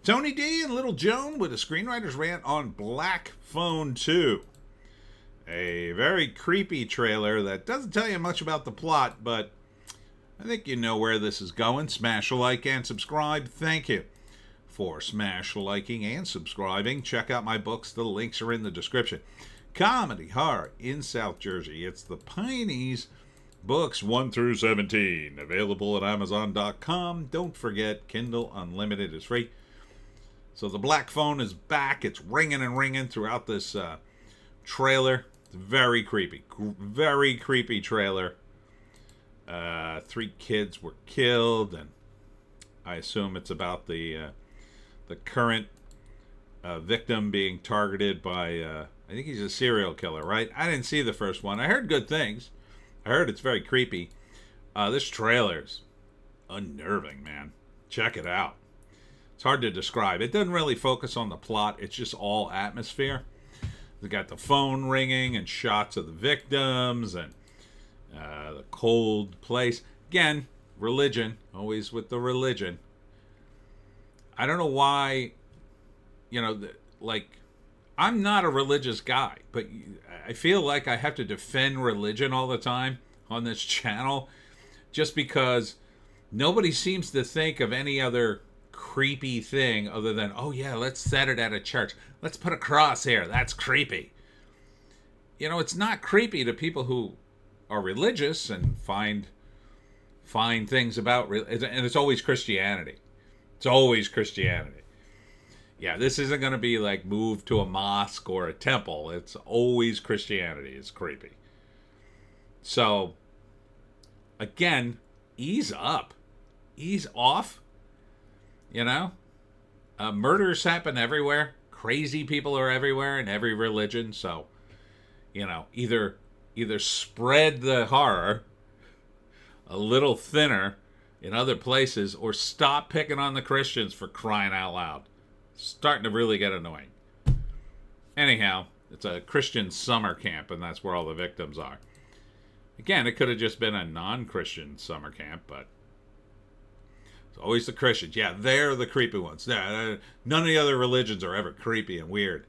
Tony D and Little Joan with a screenwriter's rant on Black Phone 2. A very creepy trailer that doesn't tell you much about the plot, but I think you know where this is going. Smash a like and subscribe. Thank you for smash liking and subscribing. Check out my books. The links are in the description. Comedy horror in South Jersey. It's the Pineys books 1 through 17. Available at Amazon.com. Don't forget, Kindle Unlimited is free. So the Black Phone is back. It's ringing and ringing throughout this trailer. It's very creepy. Very creepy trailer. 3 kids were killed, and I assume it's about the current victim being targeted by, I think he's a serial killer, right? I didn't see the first one. I heard good things. I heard it's very creepy. This trailer's unnerving, man. Check it out. It's hard to describe. It doesn't really focus on the plot. It's just all atmosphere. They got the phone ringing and shots of the victims and the cold place. Again, religion. Always with the religion. I don't know why, I'm not a religious guy, but I feel like I have to defend religion all the time on this channel just because nobody seems to think of any other creepy thing other than, oh yeah, let's set it at a church. Let's put a cross here. That's creepy. It's not creepy to people who are religious and find things about, and it's always Christianity. It's always Christianity. Yeah, this isn't going to be like moved to a mosque or a temple. It's always Christianity. It's creepy. So, again, ease up. Ease off. Murders happen everywhere. Crazy people are everywhere in every religion. So, either spread the horror a little thinner in other places or stop picking on the Christians, for crying out loud. Starting to really get annoying. Anyhow, it's a Christian summer camp, and that's where all the victims are. Again, it could have just been a non-Christian summer camp, but it's always the Christians. Yeah, they're the creepy ones. None of the other religions are ever creepy and weird.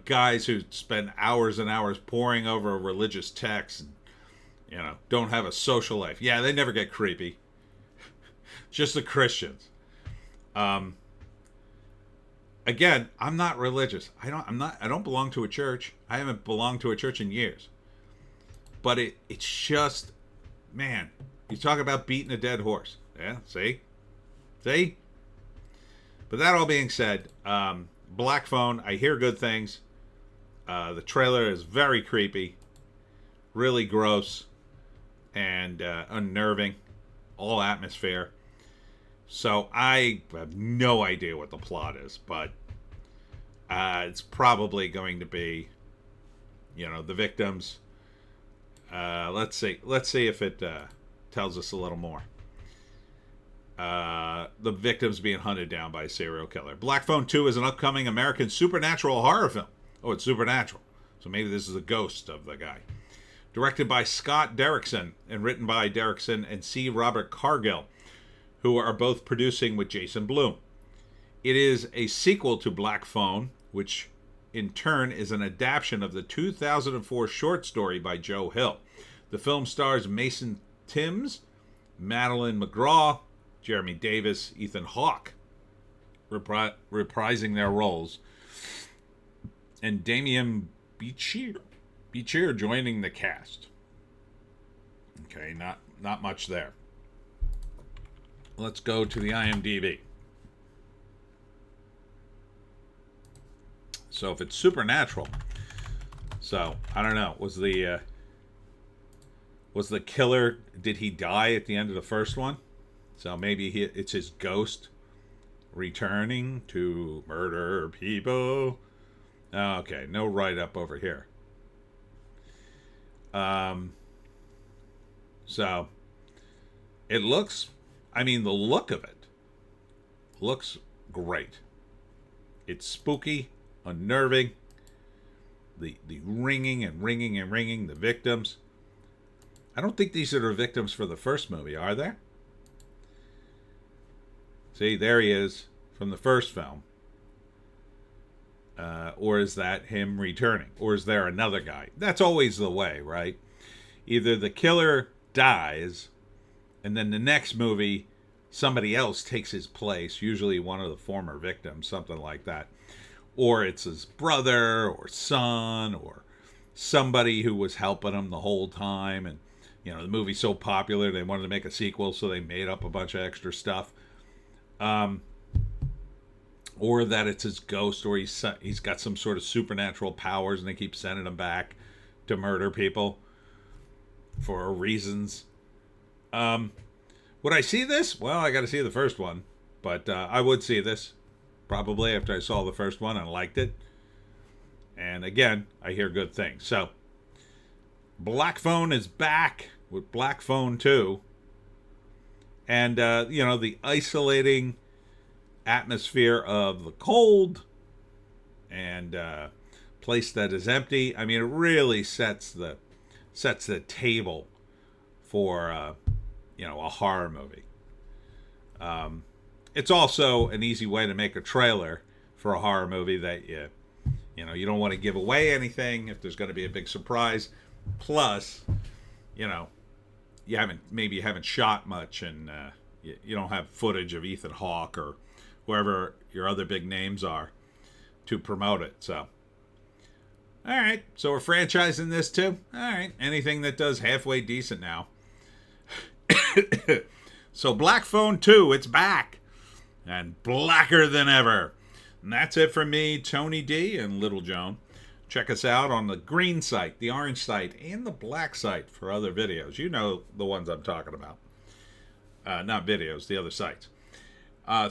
Guys who spend hours and hours poring over a religious text and, don't have a social life. Yeah, they never get creepy. Just the Christians. Again, I'm not religious. I don't belong to a church. I haven't belonged to a church in years. But it's just, man, you talk about beating a dead horse. Yeah, see? But that all being said, Black Phone, I hear good things. The trailer is very creepy, really gross, and unnerving. All atmosphere. So I have no idea what the plot is, but it's probably going to be, the victims. Let's see if it tells us a little more. The victims being hunted down by a serial killer. Black Phone 2 is an upcoming American supernatural horror film. Oh, it's supernatural. So maybe this is a ghost of the guy. Directed by Scott Derrickson and written by Derrickson and C. Robert Cargill, who are both producing with Jason Blum. It is a sequel to Black Phone, which in turn is an adaptation of the 2004 short story by Joe Hill. The film stars Mason Timms, Madeline McGraw, Jeremy Davis, Ethan Hawke, reprising their roles, and Damien Bitchute joining the cast. Okay, not much there. Let's go to the IMDb. So if it's supernatural, so I don't know. Was the killer? Did he die at the end of the first one? So maybe it's his ghost returning to murder people. Okay, no write-up over here. So it looks. I mean, the look of it looks great. It's spooky, unnerving. The ringing and ringing and ringing, the victims. I don't think these are the victims for the first movie, are there? See, there he is from the first film? Or is that him returning? Or is there another guy? That's always the way, right? Either the killer dies, and then the next movie, somebody else takes his place, usually one of the former victims, something like that. Or it's his brother or son or somebody who was helping him the whole time. And, you know, the movie's so popular, they wanted to make a sequel, so they made up a bunch of extra stuff. Or that it's his ghost, or he's got some sort of supernatural powers and they keep sending him back to murder people for reasons. Would I see this? Well, I got to see the first one. But I would see this probably after I saw the first one and liked it. And again, I hear good things. So, Black Phone is back with Black Phone 2. And, you know, the isolating atmosphere of the cold and place that is empty. I mean, it really sets the table for you know, a horror movie. It's also an easy way to make a trailer for a horror movie that you know, you don't want to give away anything if there's going to be a big surprise. Plus, you know, you haven't shot much, and you don't have footage of Ethan Hawke or whoever your other big names are to promote it. So, all right. So we're franchising this too. All right. Anything that does halfway decent now. So Black Phone 2, it's back. And blacker than ever. And that's it from me, Tony D and Little Joan. Check us out on the green site, the orange site, and the black site for other videos. You know the ones I'm talking about. Not videos, the other sites.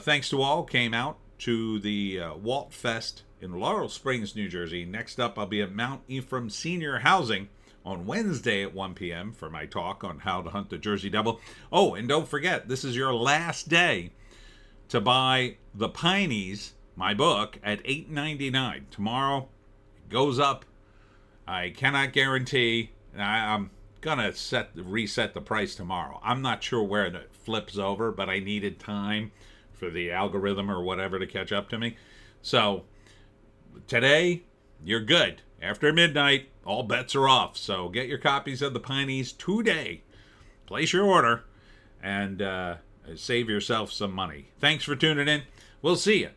Thanks to all who came out to the Walt Fest in Laurel Springs, New Jersey. Next up, I'll be at Mount Ephraim Senior Housing on Wednesday at 1 p.m. for my talk on how to hunt the Jersey Devil. Oh, and don't forget, this is your last day to buy the Pineys, my book, at $8.99. Tomorrow it goes up. I cannot guarantee. I'm gonna reset the price tomorrow. I'm not sure where it flips over, but I needed time for the algorithm or whatever to catch up to me. So today, you're good. After midnight, all bets are off. So get your copies of the Pineys today. Place your order and save yourself some money. Thanks for tuning in. We'll see you